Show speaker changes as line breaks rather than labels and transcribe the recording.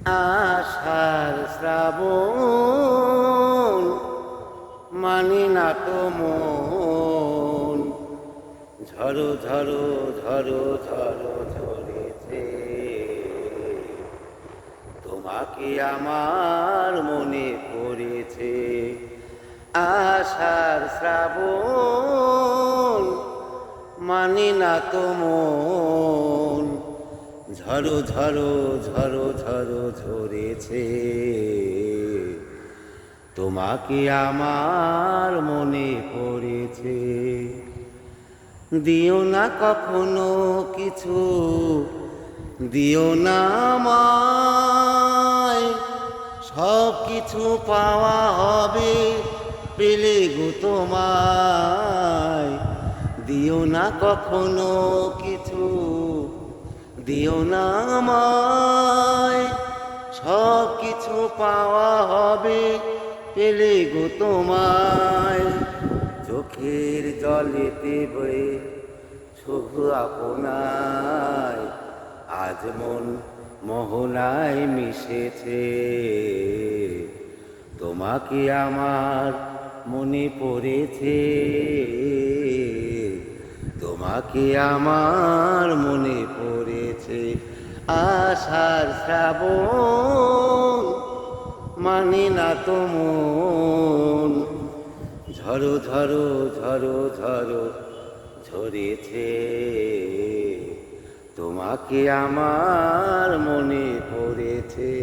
আষাঢ় শ্রাবণ মানি না তো মন, ঝড়ো ঝড়ো ঝড়ো ঝড়ো ঝরেছে, তোমাকে আমার মনে পড়েছে। আষাঢ় শ্রাবণ মানি না তো মন, ঝড়ো ঝড়ো ঝড়ো ঝড়ো ঝরেছে, তোমাকে আমার মনে পড়েছে। দিও না কখনো কিছু, দিও না আমায়, সব কিছু পাওয়া হবে পেলে গো তোমায়। দিও না কখনো কিছু, দিও না আমায়, সব কিছু পাওয়া হবে পেলে গো তোমায়। চোখের জলেতে বয়ে শুধু আপনায়, আজ মন মোহনায় মিশেছে, তোমাকে আমার মনে পড়েছে, তোমাকে আমার মনে পড়েছে। আষাঢ় শ্রাবণ মানি না তো মন, ঝড়ো ঝড়ো ঝড়ো ঝড়ো ঝরেছে, তোমাকে আমার মনে পড়েছে।